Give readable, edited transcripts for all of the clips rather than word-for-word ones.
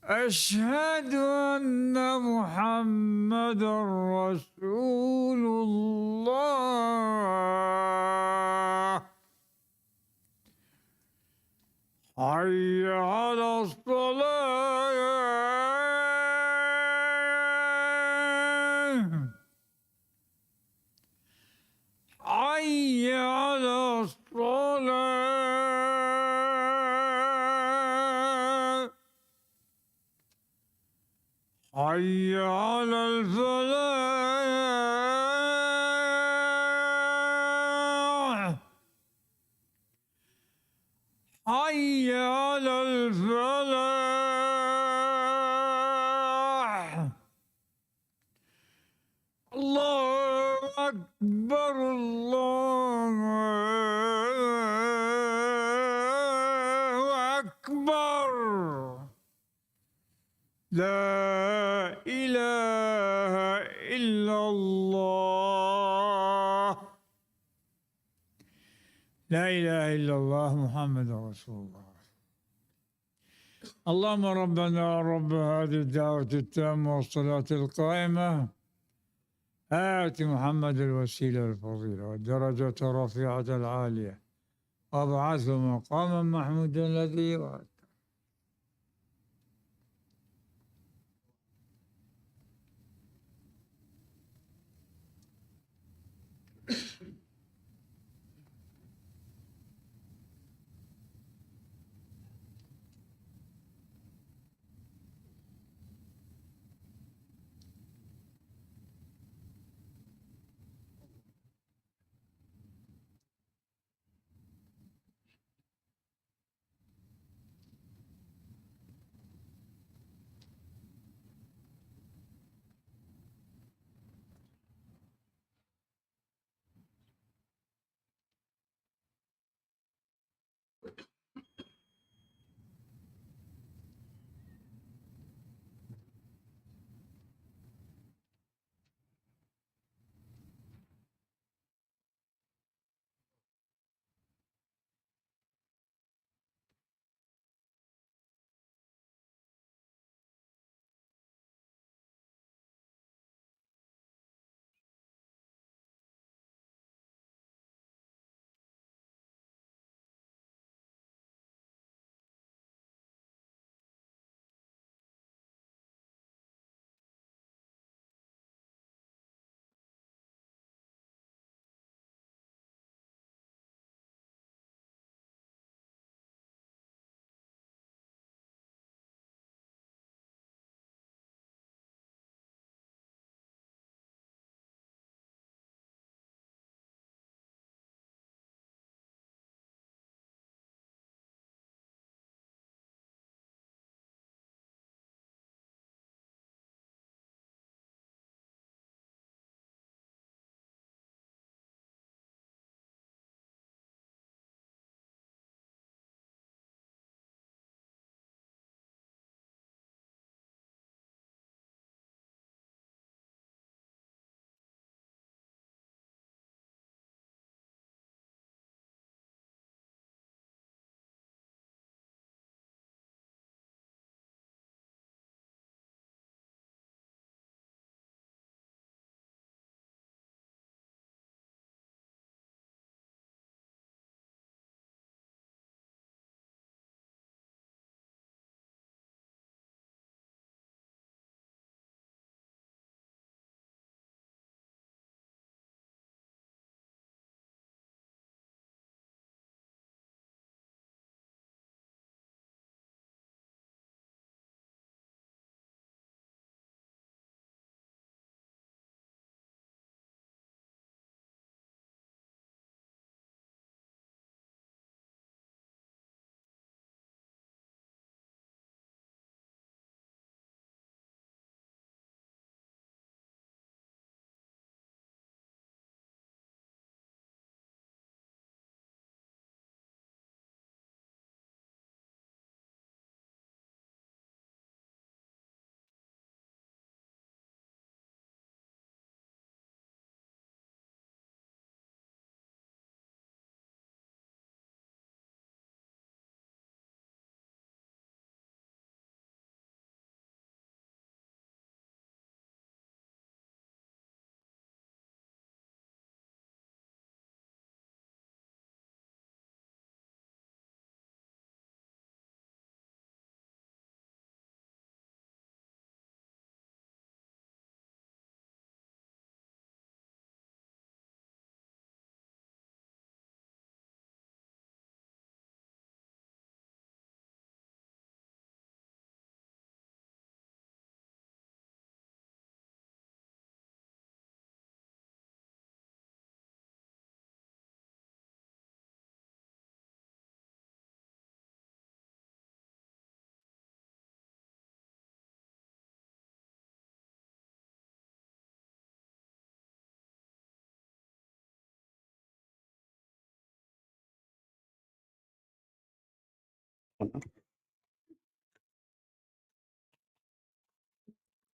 أشهد أن محمد رسول الله. حي على الصلاة. حي على الصلاة. حي على الفلاح. حي على الفلاح. الله أكبر الله أكبر. لا إله إلا الله. لا إله إلا الله محمد رسول الله. اللهم ربنا رب هذه الدعوة التامة والصلاة القائمة آت محمد الوسيلة الفضيلة والدرجة الرفيعة العالية وابعثه مقاما محمودا الذي وعد.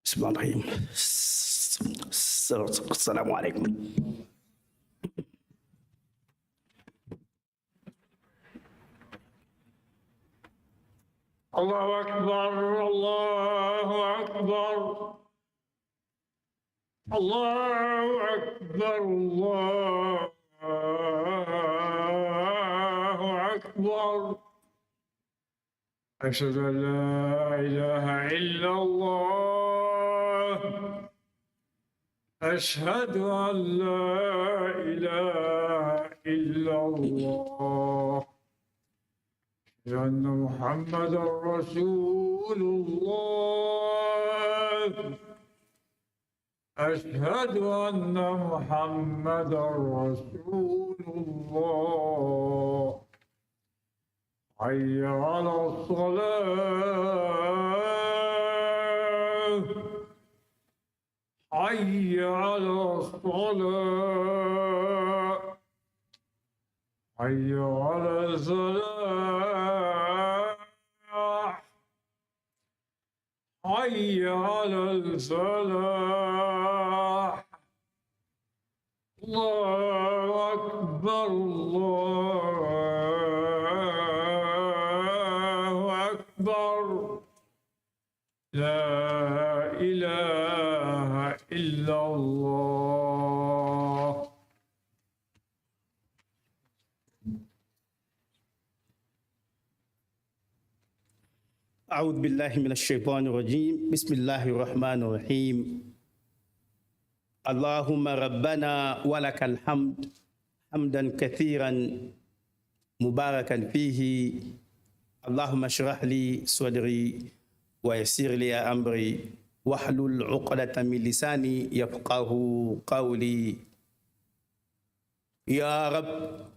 Bismillahirrahmanirrahim. Assalamualaikum. Allahu Akbar, Allahu Akbar. Allahu Akbar, Allahu Akbar. أشهد أن لا إله إلا الله. أشهد أن لا إله إلا الله. أشهد أن محمدا رسول الله. أشهد أن محمدا رسول الله. حي على الصلاة. حي على الصلاة. حي على الفلاح. حي على الفلاح. الله أكبر، الله أكبر. لا إله إلا الله. أعوذ بالله من الشيطان الرجيم. بسم الله الرحمن الرحيم. اللهم ربنا ولك الحمد حمدا كثيرا مباركا فيه. اللهم اشرح لي صدري ويسر لي أمري واحلل عقدة من لساني يفقه قولي. يا رب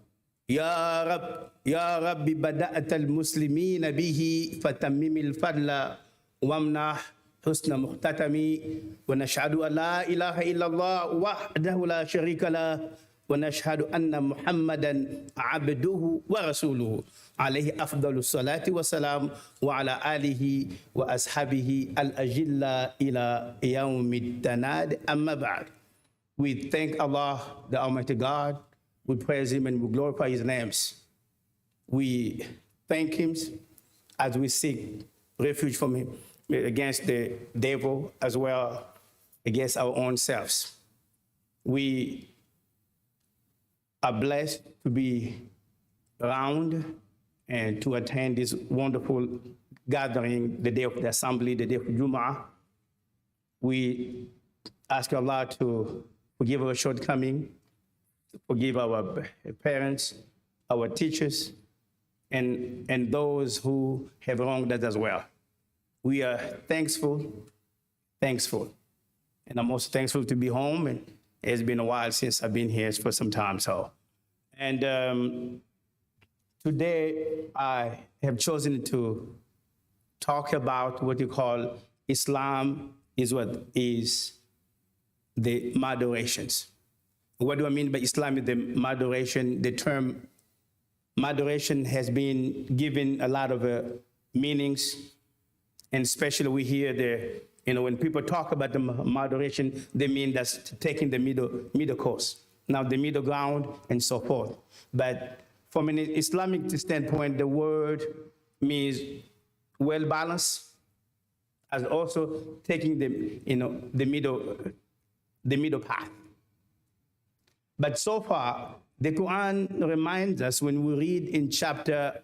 يا رب يا رب بدأت المسلمين به فتمم الفضل وامنح حسن مختتمي. ونشهد أن لا إله إلا الله وحده لا شريك له. ونشهد أن محمدا عبده ورسوله عليه أفضل الصلاة والسلام وعلى آله وأصحابه الأجلة إلى يوم التناد. أما بعد. We thank Allah, the Almighty God. We praise Him and we glorify His names. We thank Him as we seek refuge from Him against the devil as well against our own selves. We are blessed to be around and to attend this wonderful gathering, the day of the assembly, the day of Jummah. We ask Allah to forgive our shortcoming, forgive our parents, our teachers, and those who have wronged us as well. We are thankful, and I'm also thankful to be home. And it's been a while since I've been here for some time. And today I have chosen to talk about what you call Islam is what is the moderations. What do I mean by Islam is the moderation? The term moderation has been given a lot of meanings, and especially we hear when people talk about the moderation, they mean that's taking the middle course, now the middle ground and so forth. But from an Islamic standpoint, the word means well balanced, as also taking the middle path. But so far, the Quran reminds us when we read in chapter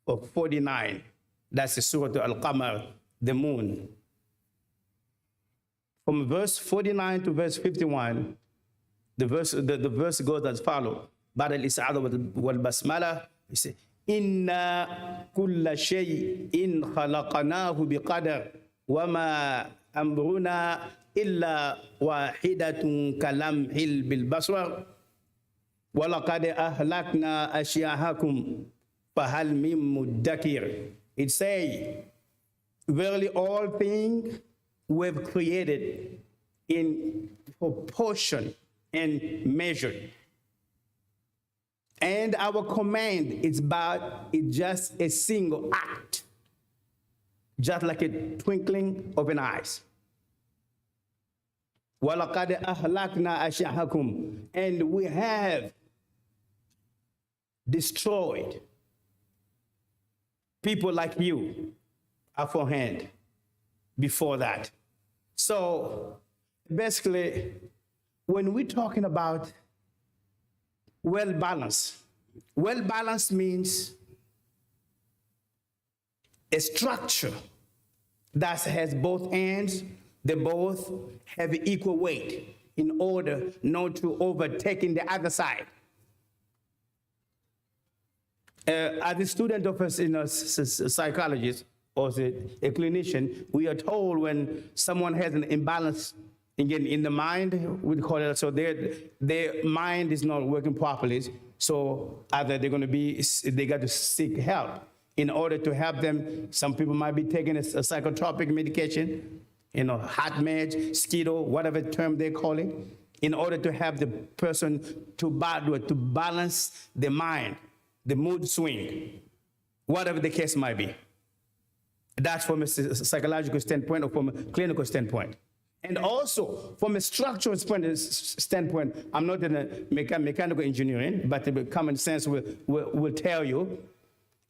49, that's the Surah Al-Qamar, the moon. From verse 49 to verse 51, the verse goes as follows. بعد الإسعاد والبسملة, he says, إِنَّا كُلَّ شَيْءٍ خَلَقَنَاهُ بِقَدَرٍ وَمَا أَمْرُنَا إِلَّا وَاحِدَةٌ كَلَمْحٍ بِالْبَصَرِ وَلَقَدْ أَهْلَكْنَا أَشْيَاعَكُمْ فَهَلْ مِن مُدَّكِرٍ. It says, verily all things we've created in proportion and measure. And our command is just a single act, just like a twinkling of an eye. وَلَقَدْ أَهْلَكْنَا أَشْيَاءَكُمْ, and we have destroyed people like you aforehand before that. So basically, when we're talking about well-balanced means a structure that has both ends, they both have equal weight in order not to overtake the other side. As a student of a psychologist or a clinician, we are told when someone has an imbalance again in the mind, we call it, so their mind is not working properly. So either they got to seek help in order to help them. Some people might be taking a psychotropic medication, heart meds, schizo, whatever term they call it, in order to help the person to balance the mind, the mood swing, whatever the case might be. That's from a psychological standpoint or from a clinical standpoint. And also, from a structural standpoint, I'm not in a mechanical engineering, but the common sense will tell you,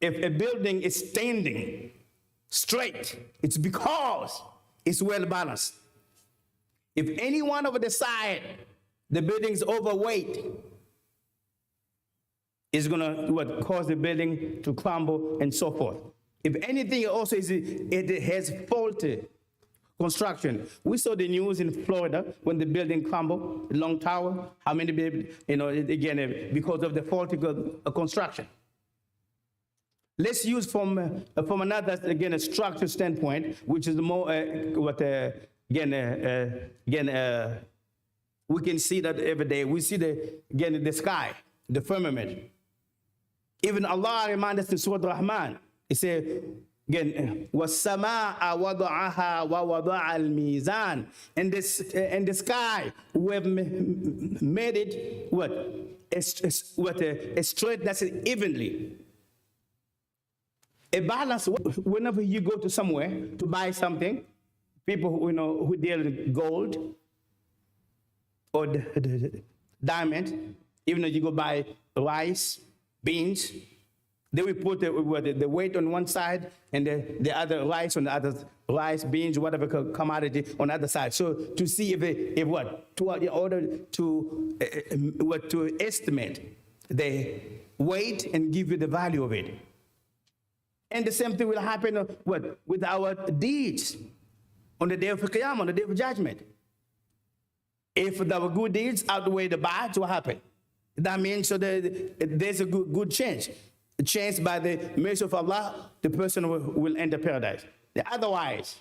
if a building is standing straight, it's because it's well balanced. If any one over the side, the building's overweight, it's gonna cause the building to crumble and so forth. If anything also it has faulty construction. We saw the news in Florida when the building crumbled, Long Tower, how many people, again, because of the faulty construction. Let's use from another, again, a structural standpoint, which is more, we can see that every day. We see the sky, the firmament. Even Allah reminds us in Surah Rahman. He said, again, وَالسَّمَاءَ وَضَعَهَا وَوَضَعَ الْمِيزَانِ, and the sky, we have made it a straight, that's it, evenly. A balance. Whenever you go to somewhere to buy something, people who deal in gold or the diamond, even though you go buy rice, beans, they will put the weight on one side and the other rice on the other, rice, beans, whatever commodity on the other side. So to see in order to estimate the weight and give you the value of it. And the same thing will happen with our deeds on the day of Qiyamah, on the day of judgment. If our good deeds outweigh the bad, what happen? That means there's a good chance. A chance by the mercy of Allah, the person will enter paradise. Otherwise,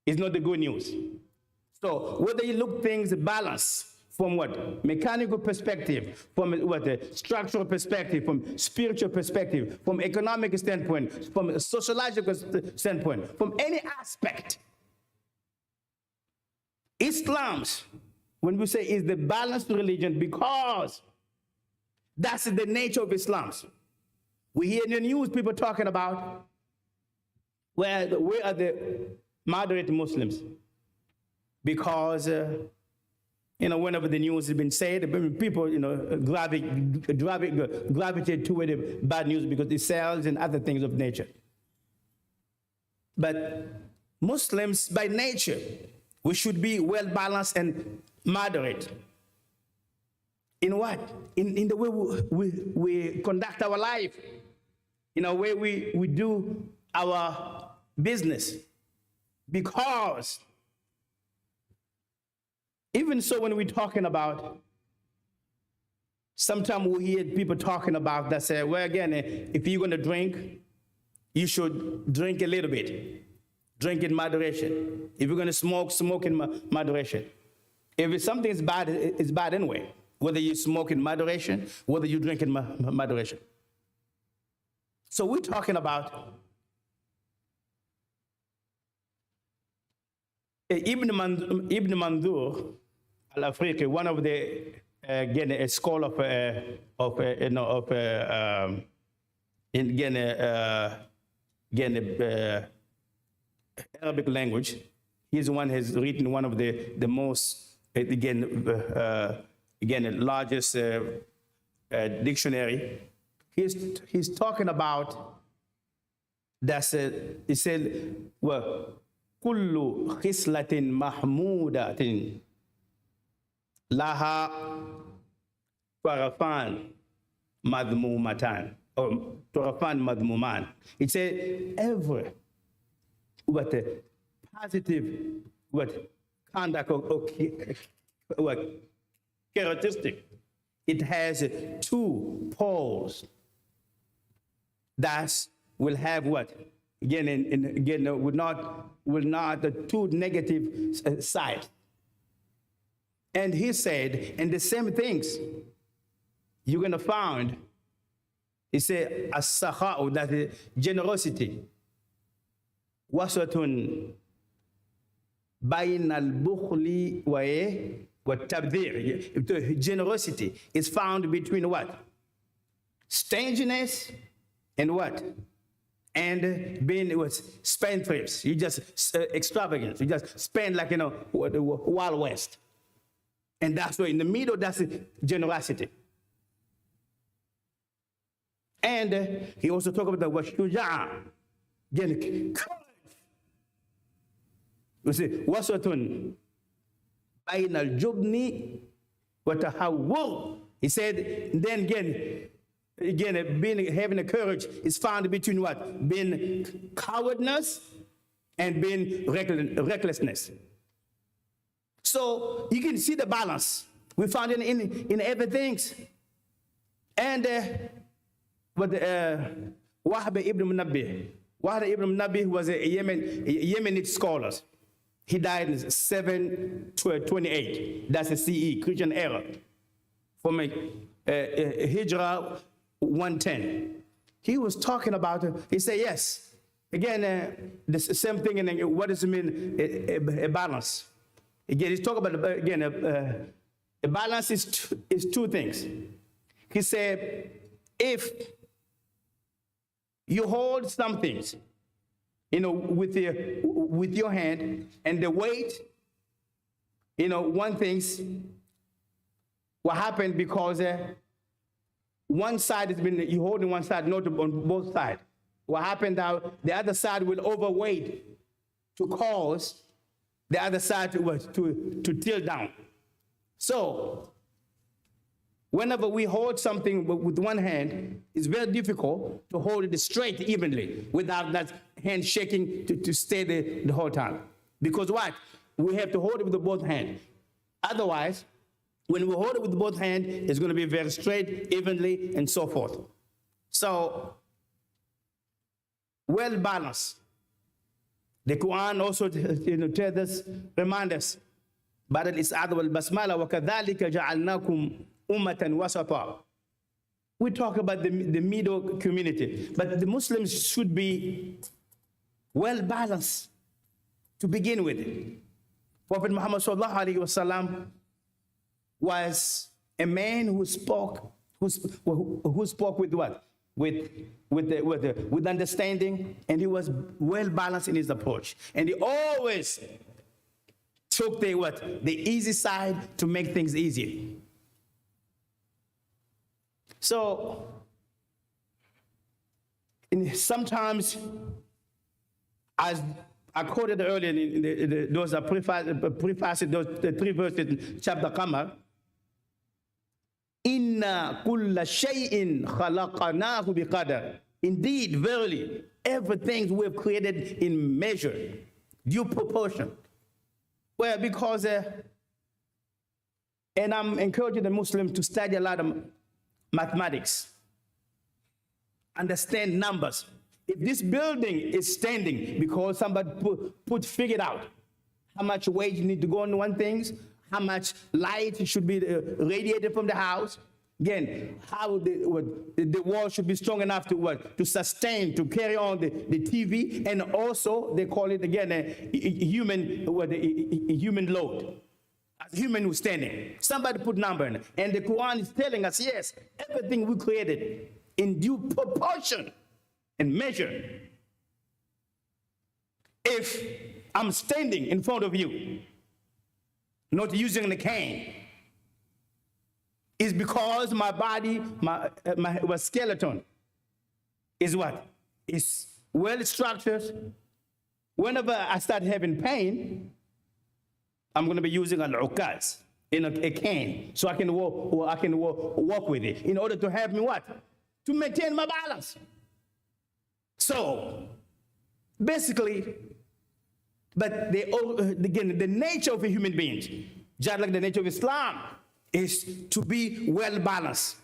it's not the good news. So whether you look things balanced from mechanical perspective, from structural perspective, from spiritual perspective, from economic standpoint, from a sociological standpoint, from any aspect, Islam's, when we say is the balanced religion, because that's the nature of Islam. We hear in the news people talking about where are the moderate Muslims? Because whenever the news has been said, people gravitate toward the bad news because it sells and other things of nature. But Muslims by nature, we should be well balanced and moderate. In what? In the way we conduct our life, in a way we do our business. Because even so, when we're talking about, sometimes we hear people talking about that say, well, again, if you're going to drink, you should drink a little bit. Drink in moderation. If you're going to smoke, smoke in moderation. If something is bad, it's bad anyway. Whether you smoke in moderation, whether you drink in moderation. So we're talking about Ibn Mandur al-Afriqi, one of the again, a scholar Arabic language. He's the one who has written one of the most, largest dictionary. He's talking about, he said, well, kullu khislatin mahmudatin laha tarafan madmumatan, or tarafan madmuman. It said every positive conduct or characteristic, it has two poles that will have will not the two negative sides. And he said, and the same things you're gonna find. He said, as-sakha'u, that is generosity. Wasatun bayn al-bukhli wa tabdhir. Generosity is found between what? Stinginess and what? And being spendthrifts. You just extravagant. You just spend like, Wild West. And that's why in the middle, that's generosity. And he also talked about the washuja'a. Again, courage. You see, wasatun bayn al-jubni wa tahawwur. He said, then having a courage is found between what? Being cowardness and being recklessness. So you can see the balance. We found it in everything. And Wahb ibn Munabbih was a Yemenite scholar. He died in 728. That's a CE, Christian era, from Hijrah 110. He was talking about, he said, yes, again, the same thing, and what does it mean, a balance? Again, he's talking about, a balance is two things. He said, if you hold some things, with your hand, and the weight, one thing's what happened because one side has been, you holding one side, not on both sides. What happened now, the other side will overweight to cause the other side to tilt down. So, whenever we hold something with one hand, it's very difficult to hold it straight evenly without that hand shaking to stay the whole time. Because what? We have to hold it with both hands. Otherwise, when we hold it with both hands, it's going to be very straight, evenly, and so forth. So, well balanced. The Quran also tells us, remind us, بعد الإسعاد والبسملة وكذلك جعلناكم أمة وسطا. We talk about the middle community, but the Muslims should be well balanced to begin with. Prophet Muhammad sallallahu alaihi wasallam was a man who spoke with what? With understanding, and he was well balanced in his approach, and he always took the easy side to make things easier. So sometimes, as I quoted earlier in those are prefaces, those the 3 verses in chapter Qamar, Inna kulla shay'in khalaqnahu biqadar. Indeed, verily, everything we have created in measure, due proportion. Well, because, and I'm encouraging the Muslims to study a lot of mathematics, understand numbers. If this building is standing because somebody figured out how much weight you need to go on one thing, how much light should be radiated from the house, again, how the wall should be strong enough to sustain, to carry on the TV, and also they call it again a human load. as human who's standing. Somebody put number in it. And the Quran is telling us, yes, everything we created in due proportion and measure. If I'm standing in front of you, not using the cane, it's because my body, my skeleton is what? It's well structured. Whenever I start having pain, I'm going to be using an ukaz, a cane, so I can walk, or I can walk with it in order to help me what? To maintain my balance. So basically, but again, the nature of a human being, just like the nature of Islam, is to be well balanced.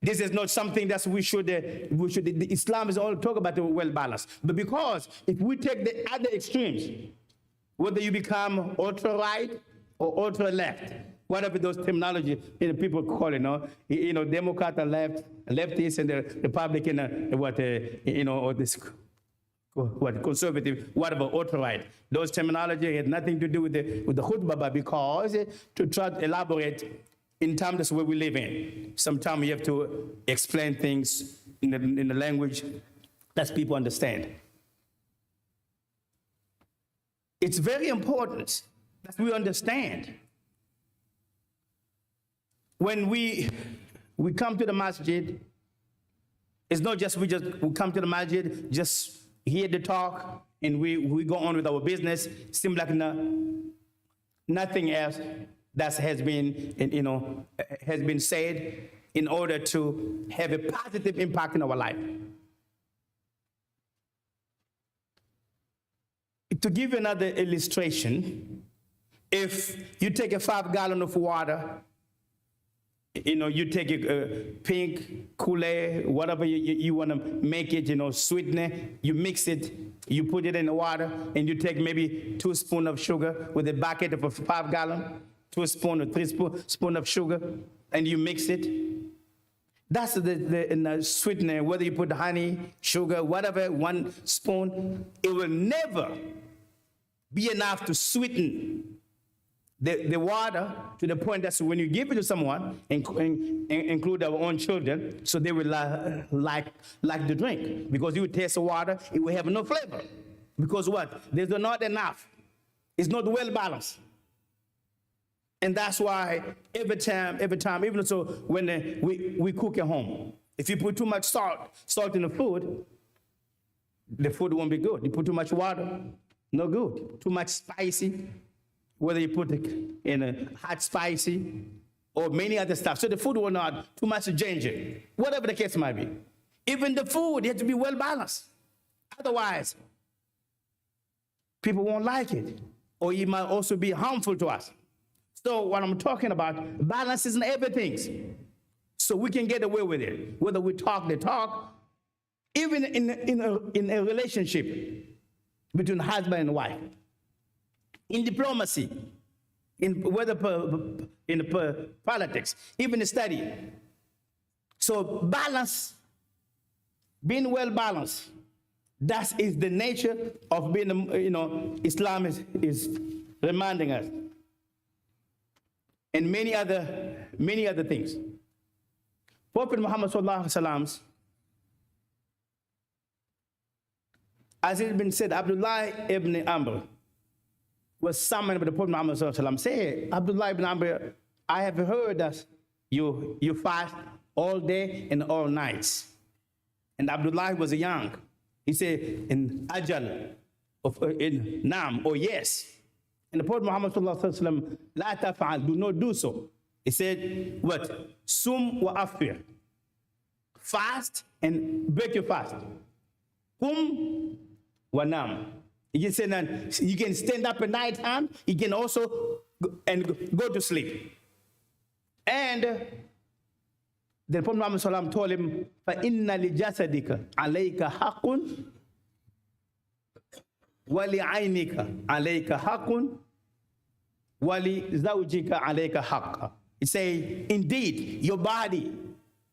This is not something that we should Islam is all talk about the well balanced. But because if we take the other extremes, whether you become ultra right or ultra left, whatever those terminology people call it, Democrat and leftists and the Republican, or this, conservative, whatever, ultra right. Those terminology had nothing to do with the khutbah, but because to try to elaborate in terms of where we live in. Sometimes you have to explain things in the language that people understand. It's very important that we understand when we come to the masjid. It's not just we come to the masjid, just hear the talk, and we go on with our business. Seems like nothing else that has been said in order to have a positive impact in our life. To give you another illustration, if you take a 5 gallon of water, you take a pink Kool-Aid, whatever you want to make it, sweeten it, you mix it, you put it in the water, and you take maybe 2 spoons of sugar with a bucket of a 5 gallon, 2 spoons or 3 spoons of sugar, and you mix it. That's the sweetener, whether you put honey, sugar, whatever, 1 spoon, it will never be enough to sweeten the water to the point that when you give it to someone, include our own children, so they will like the drink. Because you taste the water, it will have no flavor. Because what? There's not enough. It's not well balanced. And that's why every time, even so when we cook at home, if you put too much salt in the food won't be good. You put too much water, no good. Too much spicy, whether you put it in a hot spicy or many other stuff. So the food will not, too much ginger, whatever the case might be. Even the food has to be well balanced. Otherwise, people won't like it, or it might also be harmful to us. So what I'm talking about, balance is in everything. So we can get away with it. Whether we talk the talk, even in a relationship between husband and wife, in diplomacy, in politics, even in study. So balance, being well balanced, that is the nature of being, Islam is reminding us. And many other things. Prophet Muhammad sallallahu alaihi wasallam, as it has been said, Abdullah ibn Amr was summoned by the Prophet Muhammad sallallahu alaihi wasallam. Say, Abdullah ibn Amr, I have heard that you fast all day and all nights. And Abdullah was young. He said, in ajal, in nam, or yes. And the Prophet Muhammad sallallahu alaihi wasallam, la taf'al, do not do so. He said, what? Sum wa afir. Fast and break your fast. Qum wa nam. You can stand up at night time. You can also go to sleep. And the Prophet Muhammad sallallahu alaihi wasallam told him, فَإِنَّ لِجَسَدِكَ عَلَيْكَ حَقٌّ وَلِعَيْنِكَ عَلَيْكَ حَقٌّ وَلِزَوْجِكَ عَلَيْكَ حَقٌّ. It says, indeed, your body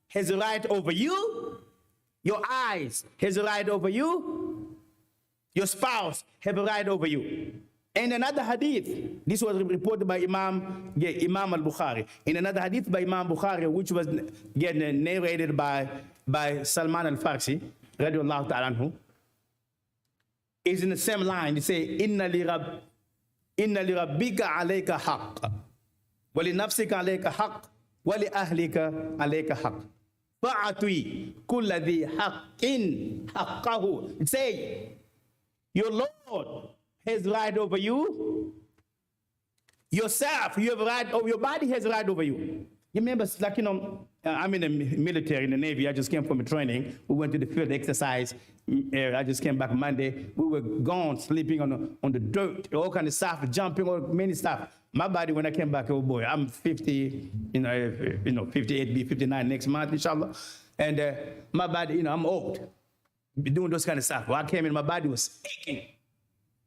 has a right over you, your eyes has a right over you, your spouse have a right over you, In another hadith, this was reported by Imam al-Bukhari. In another hadith by Imam Bukhari, which was narrated by Salman al-Farsi, radiallahu ta'ala anhu, is in the same line. They say, Inna li rabbika alayka haqq, wa li nafsika alayka haqq, wa li ahlika alayka haqq. Fa'atui kulla dhi haqqin haqqahu. It says, your Lord has right over you. Yourself, you have right over your body, has right over you. You remember, like, I'm in the military, in the Navy. I just came from a training. We went to the field exercise. I just came back Monday. We were gone, sleeping on the dirt, all kind of stuff, jumping, all many stuff. My body, when I came back, oh boy, I'm 50, 58, be 59 next month, inshallah. And my body, I'm old, doing those kind of stuff. When I came in, my body was aching.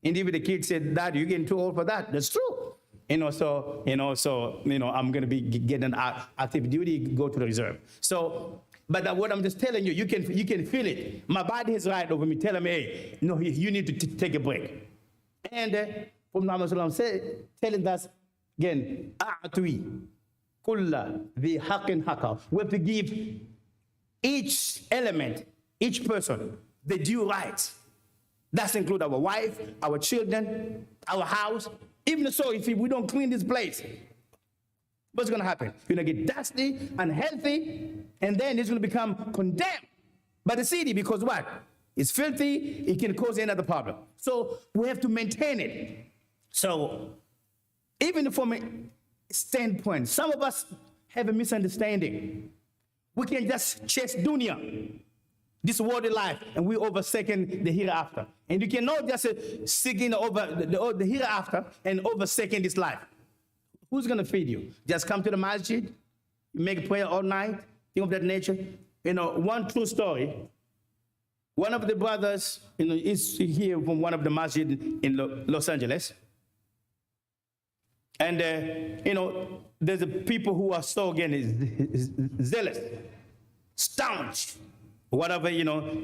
And even the kids said, Dad, you're getting too old for that. That's true. I'm going to be getting active duty, go to the reserve. So, but what I'm just telling you, you can feel it. My body is right over me, telling me, hey, you need to take a break. And from Muhammad said, telling us again, kulla dhi haqqin haqqa. We have to give each element, each person, the due rights. That's include our wife, our children, our house. Even so, if we don't clean this place, what's going to happen? You're going to get dusty, unhealthy, and then it's going to become condemned by the city because what? It's filthy, it can cause another problem. So we have to maintain it. So even from a standpoint, some of us have a misunderstanding. We can just chase dunya, this worldly life, and we oversecond the hereafter. And you cannot just seeking over the hereafter and oversecond this life. Who's going to feed you? Just come to the masjid, make prayer all night, things of that nature. One true story. One of the brothers, is here from one of the masjid in Los Angeles. And, there's a people who are so, again, zealous, staunch, whatever,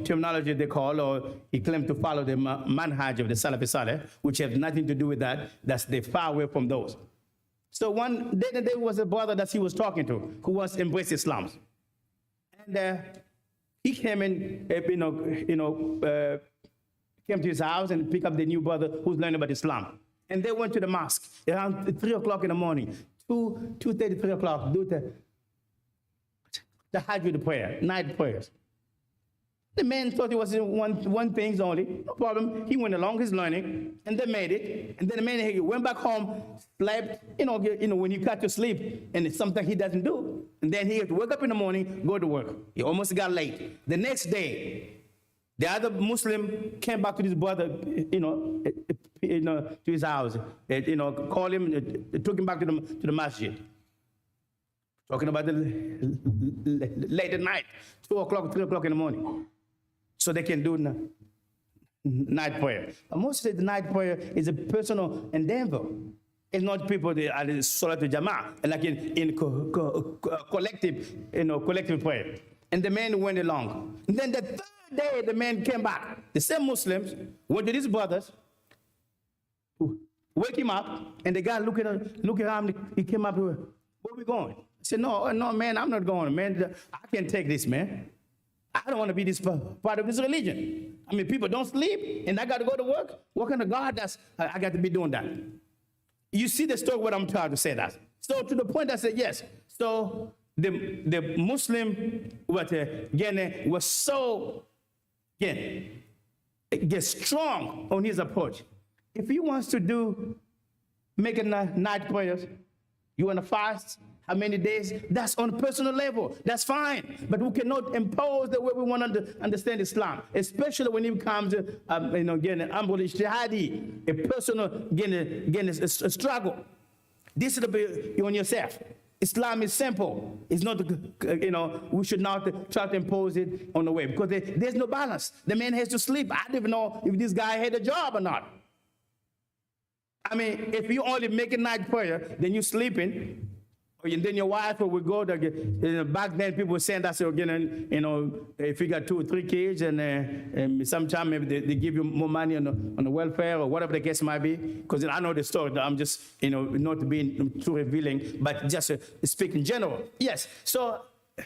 terminology they call, or he claimed to follow the manhaj of the Salafi Saleh, which have nothing to do with that. They're far away from those. So one day there was a brother that he was talking to who was embraced Islam. And he came in, came to his house and picked up the new brother who's learning about Islam. And they went to the mosque around 3 o'clock in the morning, 2:30, 3 o'clock, do the Hajj prayer, night prayers. The man thought it was one thing only, no problem. He went along his learning, and they made it. And then the man went back home, slept, when you got to sleep, and it's something he doesn't do. And then he had to wake up in the morning, go to work. He almost got late. The next day, the other Muslim came back to his brother, to his house, called him, took him back to the masjid. Talking about the late at night, 2 o'clock, 3 o'clock in the morning. So they can do night prayer. But most of the night prayer is a personal endeavor. It's not people that are Salat Jummah, like in collective prayer. And the man went along. And then the third day, the man came back. The same Muslims went to his brothers, wake him up, and the guy look around. He came up, where are we going? I said, no, man, I'm not going, man. I can't take this, man. I don't want to be this part of this religion. I mean, people don't sleep, and I got to go to work. What kind of God I got to be doing that? You see the story, what I'm trying to say that. So to the point I said, yes. So the Muslim was so, get strong on his approach. If he wants to make a night prayers, you want to fast, how many days? That's on a personal level. That's fine. But we cannot impose the way we want to understand Islam, especially when it comes to, amrul ijtihadi, a personal, a struggle. This is on yourself. Islam is simple. It's not, we should not try to impose it on the way because there's no balance. The man has to sleep. I don't even know if this guy had a job or not. I mean, if you only make a night prayer, then you're sleeping, and then your wife will go to, back then people would send us again, if you got 2 or 3 kids, and sometimes maybe they give you more money on the welfare or whatever the case might be. Because I know the story, I'm just, not being too revealing, but just speak in general. Yes, so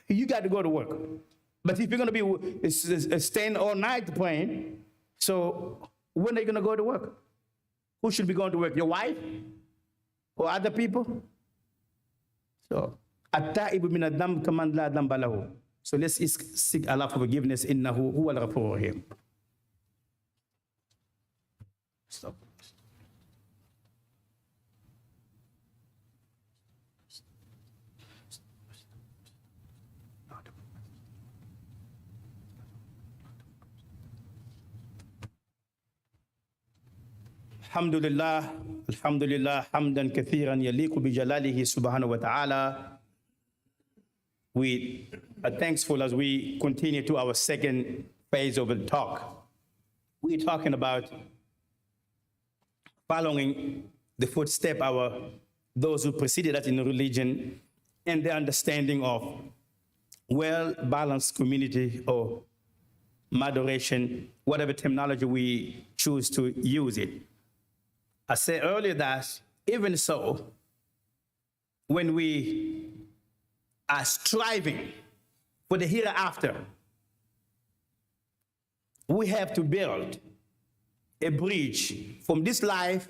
you got to go to work. But if you're going to be staying all night praying, so when are you going to go to work? Who should be going to work? Your wife? Or other people? So, so let's seek Allah for forgiveness. Innahu huwal ghafurur rahim. Stop. Alhamdulillah, alhamdulillah, hamdan kathiran yaliku bi jalalihi subhanahu wa ta'ala. We are thankful as we continue to our second phase of the talk. We're talking about following the footstep those who preceded us in religion and the understanding of well-balanced community or moderation, whatever terminology we choose to use it. I said earlier that even so, when we are striving for the hereafter, we have to build a bridge from this life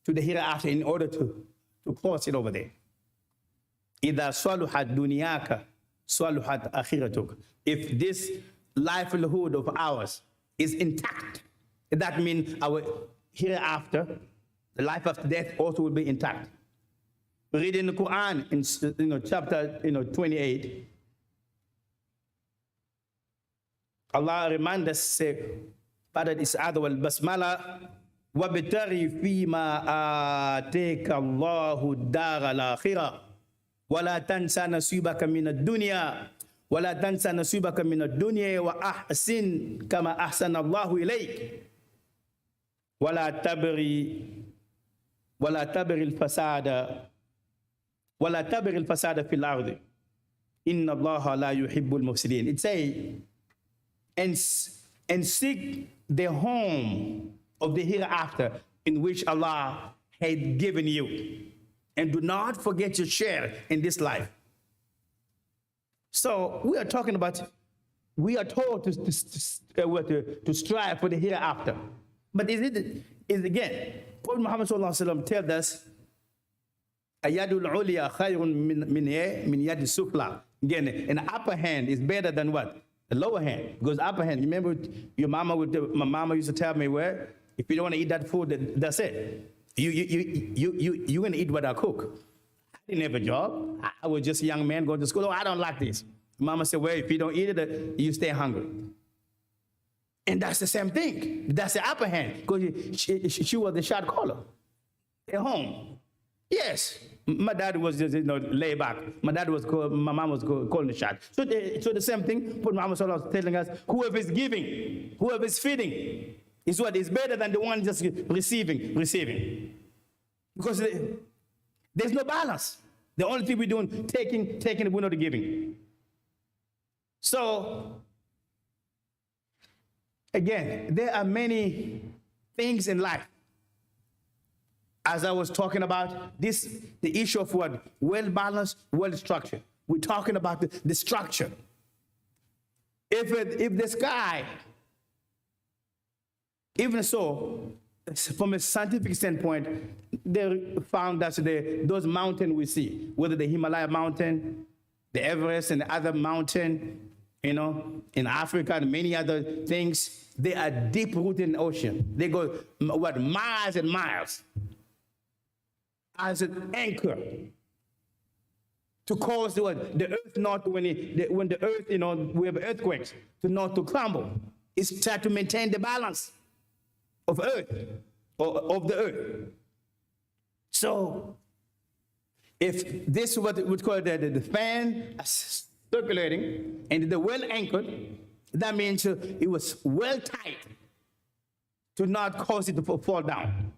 to the hereafter in order to cross it over there. إِذَا صَلُحَتْ دُنْيَاكَ صَلُحَتْ أَخِرَتُكَ. If this livelihood of ours is intact, that means our hereafter, the life after death, also will be intact. Read in the Quran in chapter 28. Allah reminds us, say, بعد الإسعاد والبسملة وابتغي فيما آتيك الله الدار الآخرة ولا تنسى نصيبك من الدنيا ولا تنسى نصيبك من الدنيا وأحسن كما أحسن الله إليك ولا تبغي الفساد في الأرض إن الله لا يحب المفسدين. It says, and seek the home of the hereafter in which Allah had given you, and do not forget your share in this life. So we are talking about, we are told to strive for the hereafter. But is again, Prophet Muhammad sallallahu alaihi wasallam tells us, "Ayadul uliya khayrun min yadi sufla." Again, an upper hand is better than what? The lower hand. Because upper hand, remember my mama used to tell me, well, if you don't want to eat that food, that's it. You're going to eat what I cook. I didn't have a job. I was just a young man going to school. Oh, I don't like this. Mama said, well, if you don't eat it, you stay hungry. And that's the same thing. That's the upper hand. Because she was the shot caller at home. Yes. My dad was just, lay back. My mom was calling the shot. So the same thing, Prophet Muhammad sallallahu alaihi wasallam was telling us, whoever is giving, whoever is feeding, is what is better than the one just receiving. Because there's no balance. The only thing we're doing, taking, we're not giving. So, again, there are many things in life. As I was talking about the issue of what? Well-balanced, well-structured. We're talking about the structure. If the sky, even so, from a scientific standpoint, they found that those mountains we see, whether the Himalaya mountain, the Everest, and the other mountain, in Africa and many other things, they are deep-rooted in the ocean. They go, miles and miles as an anchor to cause the earth not, when the earth, we have earthquakes, not to crumble. It's try to maintain the balance of earth, or of the earth. So, if this is what we would call the fan circulating and the well anchored, that means it was well tight to not cause it to fall down.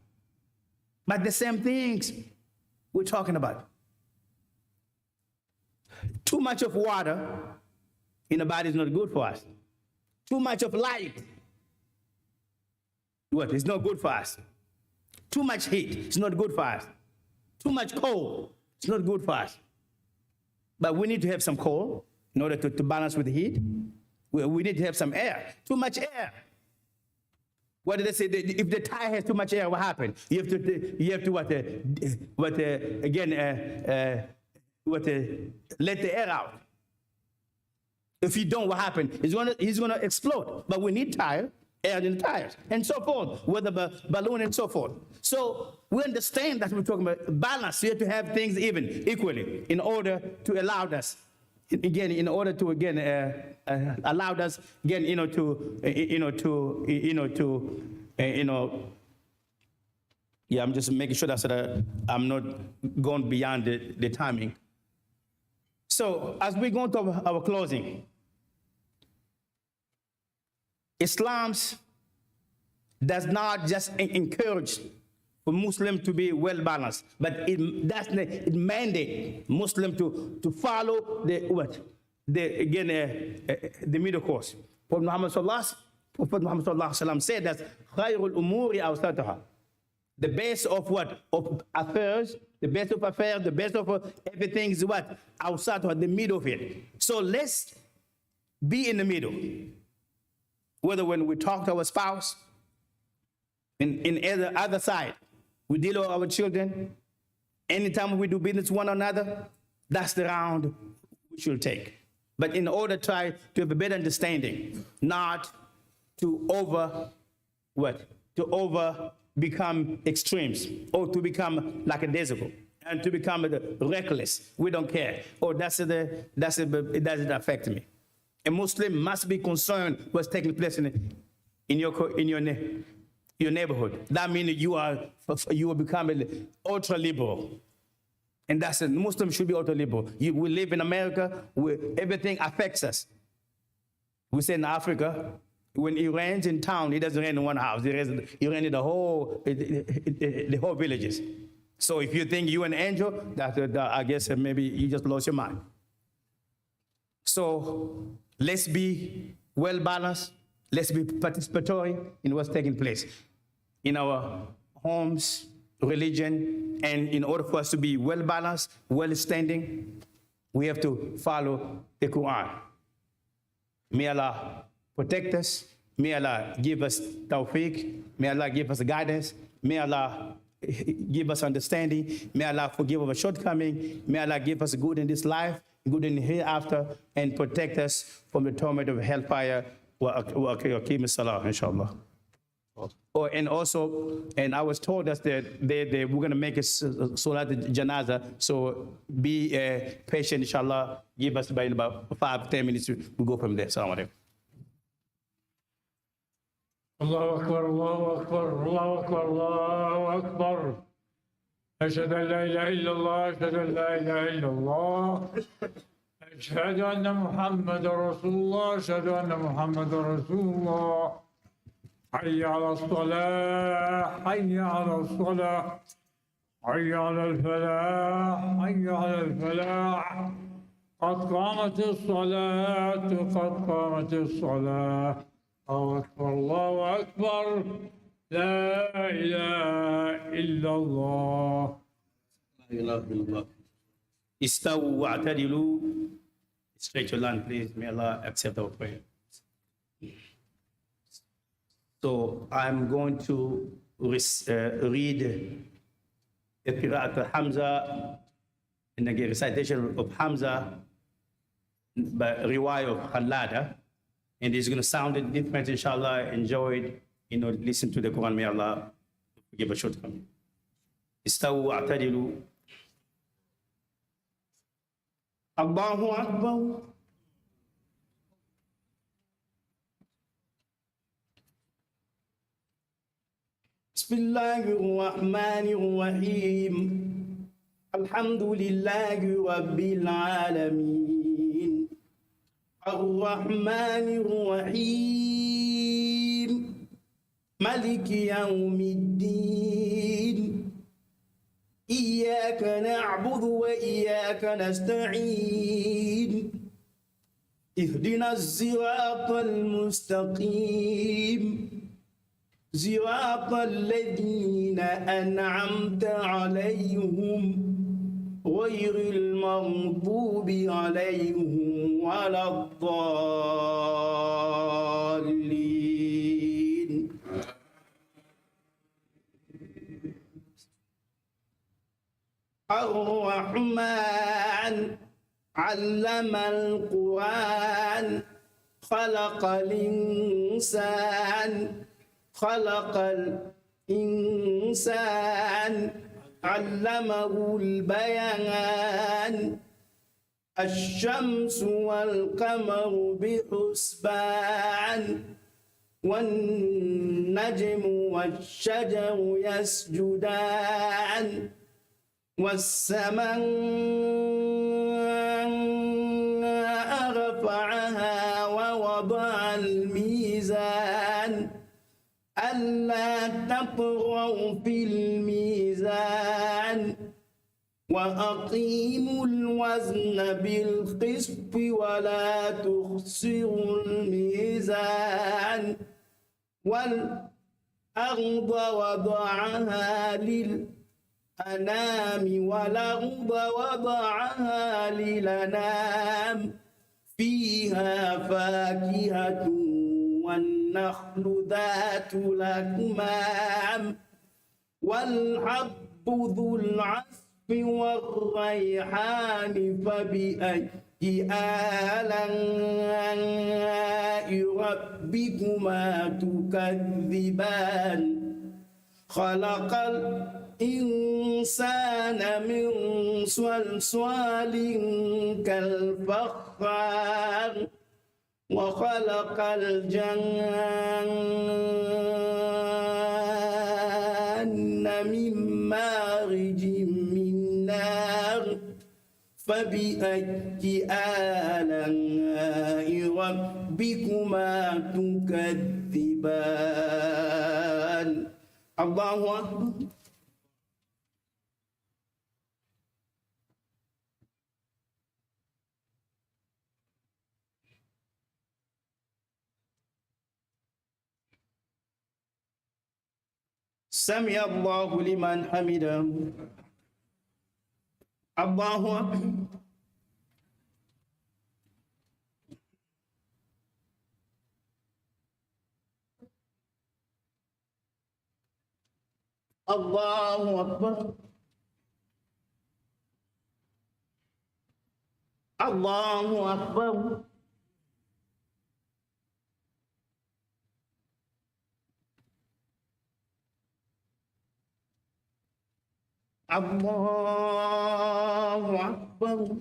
But the same things we're talking about. Too much of water in the body is not good for us. Too much of light, what? It's not good for us. Too much heat, it's not good for us. Too much cold, it's not good for us. But we need to have some cold in order to balance with the heat. We need to have some air. Too much air. What did they say? If the tire has too much air, what happens? You have to let the air out. If you don't, what happens? He's gonna explode. But we need air in the tires, and so forth, with the balloon and so forth. So we understand that we're talking about balance. You have to have things equally, in order to allow us, allow us again, yeah, I'm just making sure that I'm not going beyond the timing. So as we go to our closing, Islam does not just encourage for Muslims to be well balanced, but it mandates Muslims to follow the middle course. Prophet Muhammad sallallahu alaihi wasallam said that khayrul umuri awsatuha. The best of what? Of affairs, the best of affairs, the best of everything is what? Awsatuha, the middle of it. So let's be in the middle. Whether when we talk to our spouse, in other side, we deal with our children, anytime we do business with one another, that's the round we should take. But in order to try to have a better understanding, not to become extremes, or to become lackadaisical, and to become reckless. We don't care. Or it doesn't affect me. A Muslim must be concerned what's taking place in your neighborhood. That means you will become ultra liberal, and that's it. Muslims should be ultra liberal. We live in America where everything affects us. We say in Africa, when it rains in town, it doesn't rain in one house. It rains in the whole villages. So if you think you're an angel, I guess maybe you just lost your mind. So let's be well balanced. Let's be participatory in what's taking place in our homes, religion, and in order for us to be well balanced, well standing, we have to follow the Quran. May Allah protect us. May Allah give us tawfiq. May Allah give us guidance. May Allah give us understanding. May Allah forgive our shortcomings. May Allah give us good in this life, good in the hereafter, and protect us from the torment of hellfire. Wa aqim salah, inshallah. And I was told that we're going to make a salat janaza, so be patient, inshallah. Give us by about 5-10 minutes, we'll go from there. Assalamu alaikum. الله أكبر الله أكبر الله أكبر الله أكبر أشهد أن لا إله إلا الله أشهد أن لا إله إلا الله أشهد أن محمد رسول الله أشهد أن محمد رسول الله حي على الصلاة حي على الصلاة حي على الفلاح حي على الفلاح قد قامت الصلاة قد قامت الصلاة الله أكبر الله أكبر لا إله إلا الله لا إله إلا الله. استووا واعتدلوا. Straight your line, please. May Allah accept our prayer. So I'm going to read the Qira'at of Hamza, and the recitation of Hamza by riwayah of Khalada. And it's going to sound different, inshallah. Enjoy it, listen to the Quran. May Allah give a shortcoming. Istawu wa'tadilu. Allahu Akbar. Bismillahir Rahmanir Rahim. Alhamdulillahi Rabbil Alameen. الرحمن الرحيم مالك يوم الدين إياك نعبد وإياك نستعين اهدنا الصراط المستقيم صراط الذين أنعمت عليهم غير المغضوب عليهم ولا الضالين. الرحمن علم القرآن خلق الإنسان علمه البيان الشمس والقمر بحسبان والنجم والشجر يسجدان والسماء رفعها ووضع الميزان ألا تطغوا في الميزان وأقيموا الوزن بالقسط ولا تخسروا الميزان والأرض وضعها للأنام والأرض وضعها للأنام فيها فاكهة والنخل ذات الأكمام والحب ذو العصف والريحان فبأي آلاء ربكما تكذبان خلق الإنسان من صلصال كالفخار وخلق الجن من مارج من نار فبأي آلاء ربكما تكذبان. الله أكبر. سمع الله لمن حمده. الله أكبر. الله أكبر. الله أكبر. الله أكبر.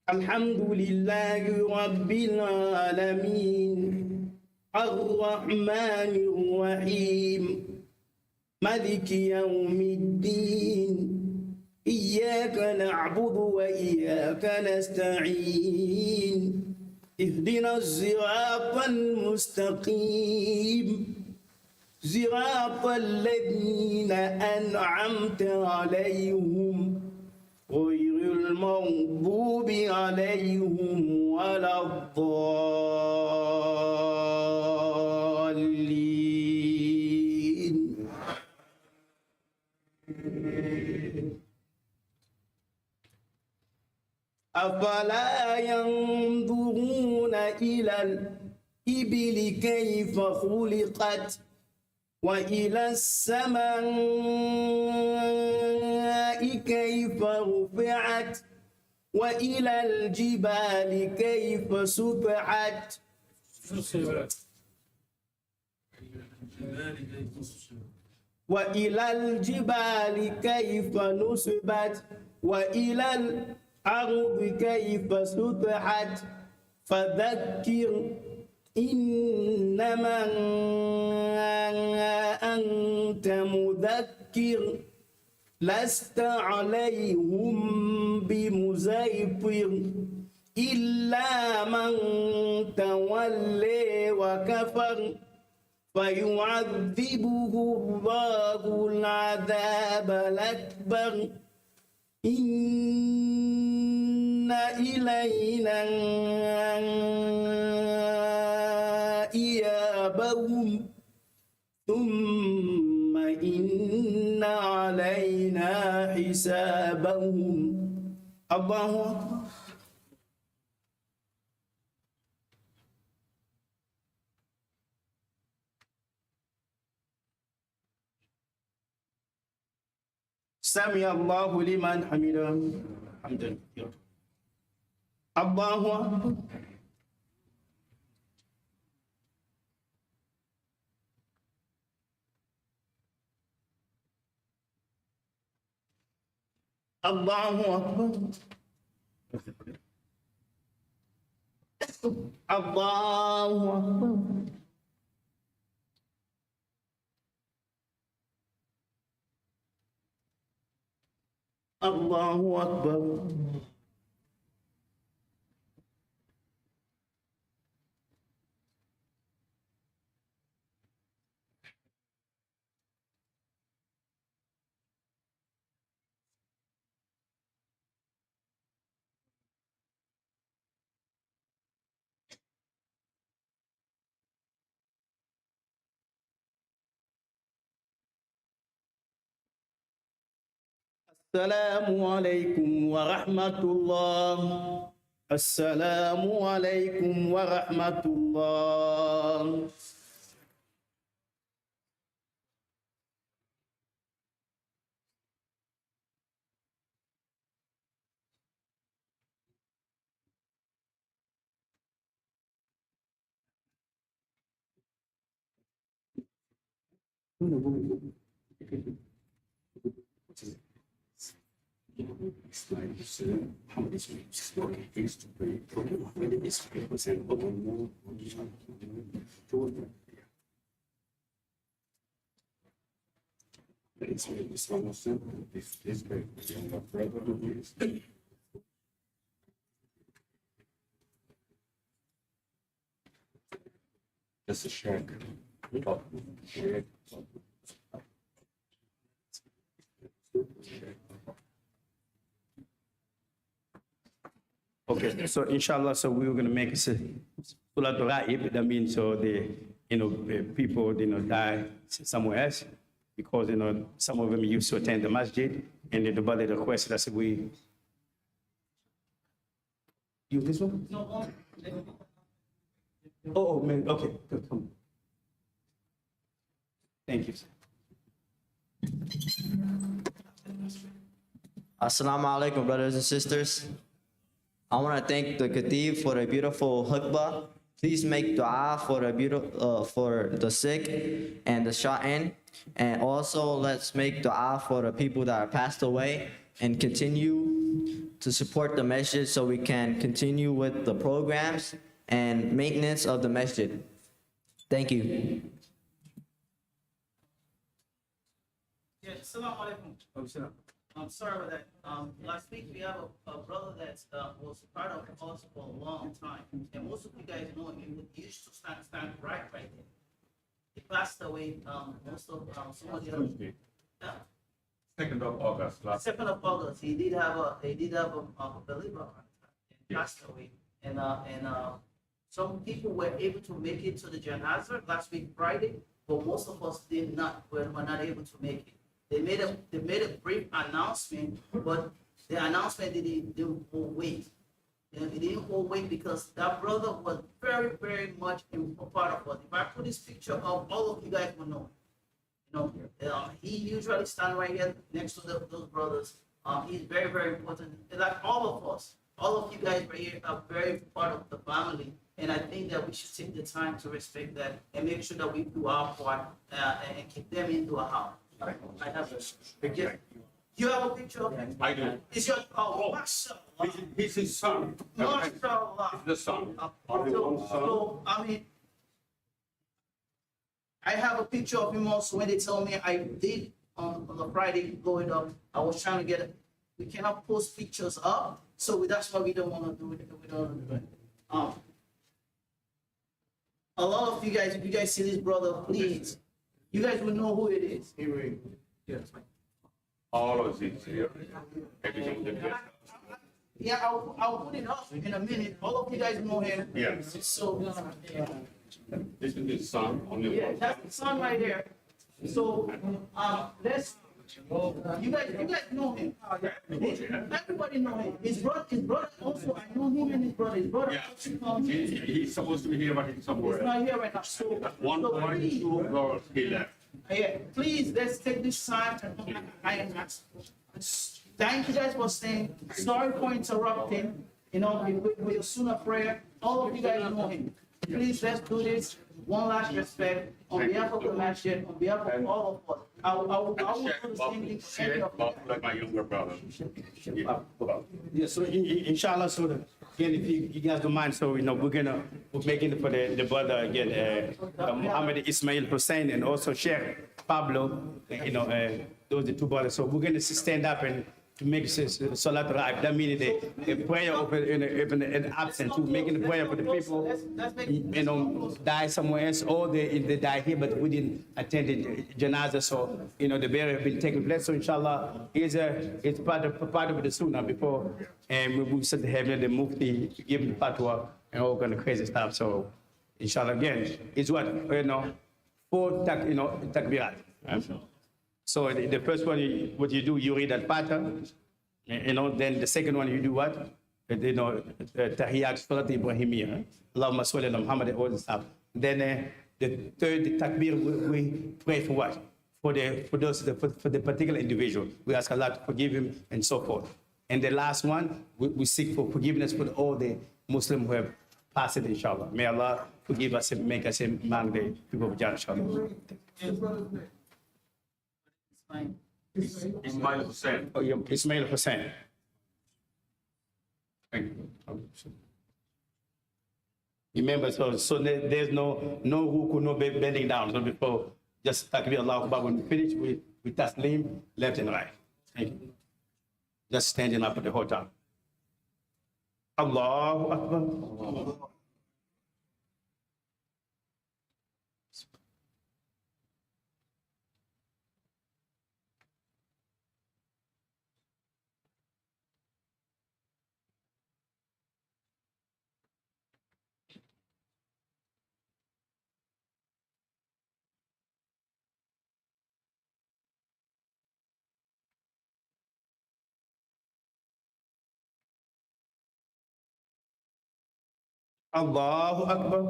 الحمد لله رب العالمين الرحمن الرحيم مالك يوم الدين إياك نعبد وإياك نستعين اهدنا الصراط المستقيم صراط الذين أنعمت عليهم غير المغضوب عليهم ولا الضالين. أفلا ينظرون إلى الإبل كيف خلقت وإلى السماء كيف رفعت وإلى الجبال كيف سطحت وإلى الجبال كيف نصبت وإلى الأرض كيف سطحت فذكر إنما أنت مذكر لست عليهم بمسيطر إلا من تولي وكفر فيعذبه الله العذاب الأكبر إن إلينا إيابهم ثم إن علينا حسابهم. الله أكبر. سمع الله لمن حمده. الحمد لله. الله أكبر. الله أكبر. الله أكبر. الله أكبر. السلام عليكم ورحمة الله. السلام عليكم ورحمة الله. Just a share. Okay, so inshallah, so we were going to make Sulat Ra'ib. That means so the people die somewhere else because some of them used to attend the masjid, and the brother requested us we use this one. Oh man, okay, good, come. Thank you, sir. Assalamu alaikum, brothers and sisters. I want to thank the Khatib for a beautiful khutbah. Please make dua for for the sick and the sha'in. And also let's make dua for the people that are passed away and continue to support the masjid so we can continue with the programs and maintenance of the masjid. Thank you. Yeah, assalamu alaikum. I'm sorry about that. Last week we have a brother that was part of us for a long time, and most of you guys know him. He used to stand right there. He passed away. Most of somebody else. Yeah. 2nd of August last. 2nd of August. He did have a believer and passed away, and some people were able to make it to the janazah last week Friday, but most of us were not able to make it. They made a brief announcement, but the announcement didn't hold weight. It didn't hold weight because that brother was very, very much a part of us. If I put this picture up, all of you guys will know. He usually stand right here next to those brothers. He's very, very important. Like all of us, all of you guys right here are very part of the family. And I think that we should take the time to respect that and make sure that we do our part and keep them into a house. I have a picture. You have a picture of him? I do. Is your mashallah. He's his son. Mashallah. The son. So, I mean, I have a picture of him also when they tell me I did on the Friday going up. I was trying to get it. We cannot post pictures up, so that's why we don't want to do it. We don't want to do it. a lot of you guys, if you guys see this brother, please, you guys will know who it is. All of these here. Everything that we- Yeah, I'll put it up in a minute. All of you guys know him. Yes. So, This is his son, only yeah, one. that's the son right there. So, let's, you guys know him. Everybody know him. His brother also, I know him and his brother. His brother Yeah. also comes. He's supposed to be here, but he's He's somewhere else. not here right now. So, One so boy, please, 2 girls, he left. yeah, please, let's take this time. Thank you guys for staying. Sorry for interrupting. You know, with your sooner prayer, all of you guys know him. Please, let's do this. One last respect on behalf of the masjid, on behalf of all of us. I will do the same thing for every of you. Bob, like my younger brother. Yeah. Yeah, so inshallah, so again, if you guys don't mind, so we're making it for the brother again, Muhammad Ismail Hussein and also Sheikh Pablo, those are the two brothers. So we're gonna stand up and to make Salat Ra'ib. That means the prayer of an absent, to making the prayer for the people, die somewhere else, or they die here, but we didn't attend the janazah, so the burial has been taking place. So inshallah, it's part of the sunnah before, and we said to heaven, the mufti give the fatwa and all kind of crazy stuff. So inshallah, again, it's what 4 takbirat. So the first one, what you do, you read al-Fatiha, then the second one, you do what? Tahiyat Surat Ibrahimiyya, Allahumma salli ala Muhammad, all this stuff. Then the third takbir, we pray for what? For the particular individual. We ask Allah to forgive him and so forth. And the last one, we seek for forgiveness for all the Muslims who have passed it, inshallah. May Allah forgive us and make us among the people of Jannah, inshallah. Fine. Ismail Hussein. Oh, yeah, Ismail Hussein. Thank you. Remember, so there's no ruku, no bending down. So before, just takbir Allah Akbar. When we finish, we taslim left and right. Thank you. Just standing up for the whole time. Allahu Akbar. Allahu Akbar.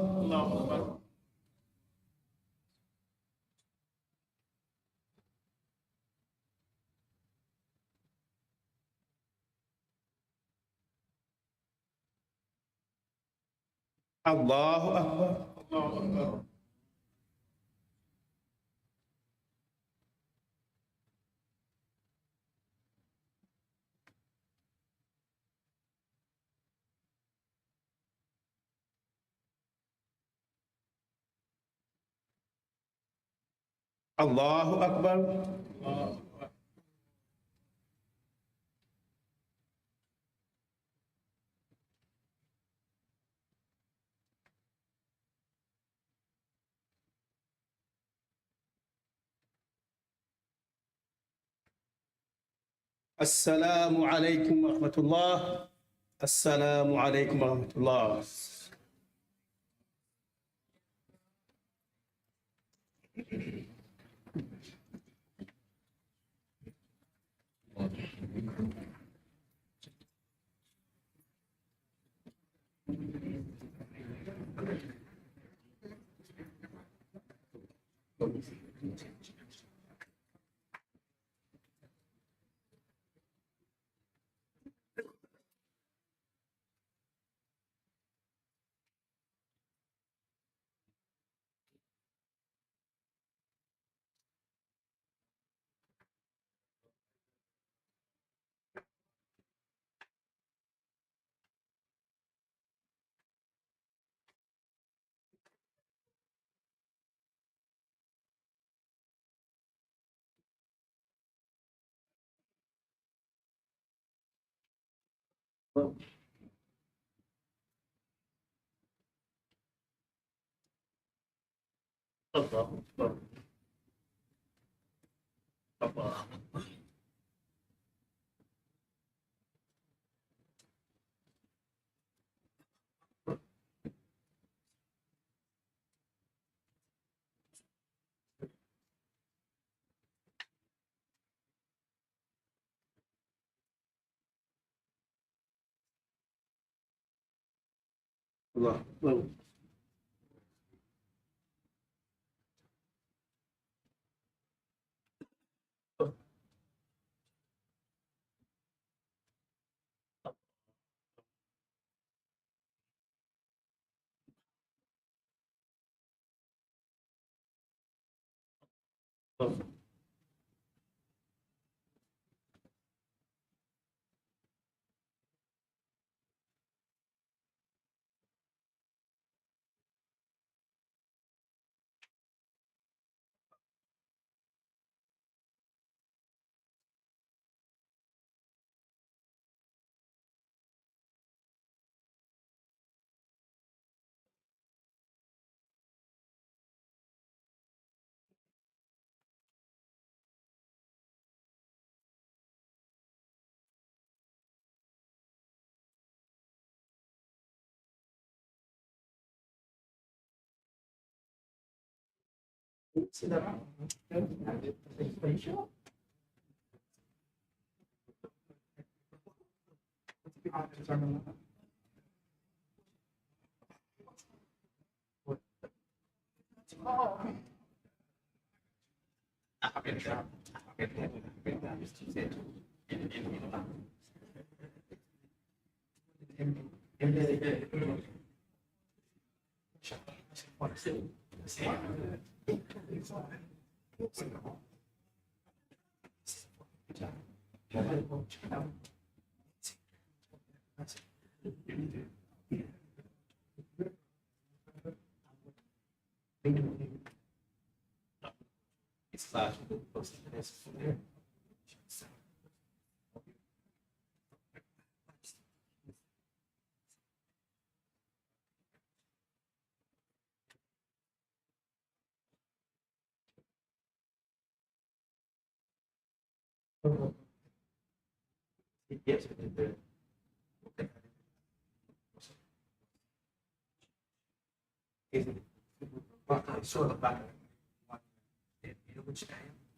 Allahu Akbar. Allahu Akbar. Allahu Akbar. Allahu Akbar. Assalamu alaikum wa rahmatullah. Assalamu alaikum wa rahmatullah. Allah. Allah. Allah. Well,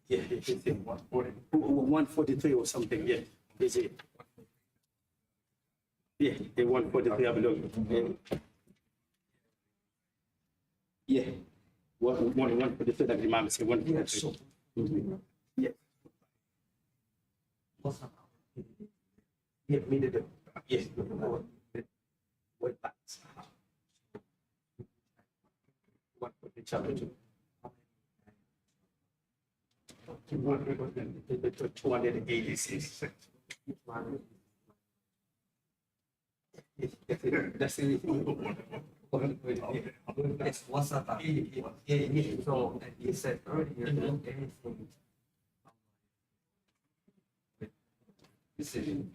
yeah, it's 143 or something. Yeah, is it? Yeah, the 143. Have a look. Yeah, 143. That Imam said 143. Yeah. Yeah, me too. Yes. What that? What the chapter 2? 286. That's the It's what's up? Yeah. So, and you said earlier, anything decision,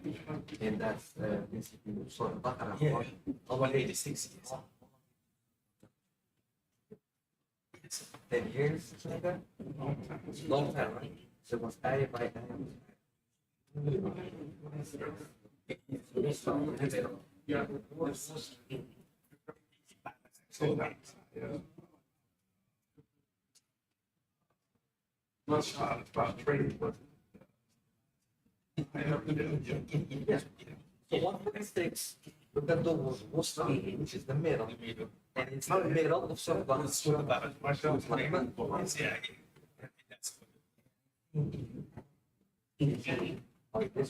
and that's basically sort of Baqarah. Yeah. 186. Yes. 10 years, something like that? Long time, right? So it was added by Yeah. Not about trading, but. So 146, look at the Wusta, which is the middle, and it's the middle of Surah. This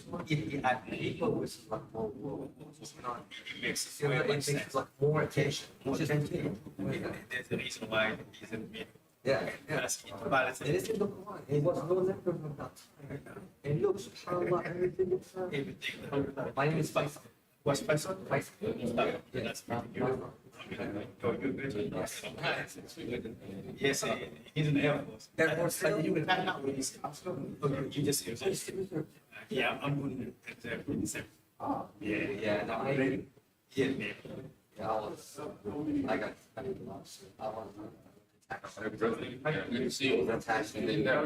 one, people was like more, like more attention. There's a reason why he's in the middle. Yeah. That's balance. It is in the Quran. It was no letter from that. And look, subhanAllah, everything is my name is Faisal. What's Faisal? Faisal. That's pretty good. Yes, he's in the Air Force. Air Force. You would find out when he's you just yeah, I'm going to exam. Yeah, no, Yeah, man. I got, I was, Good to see you.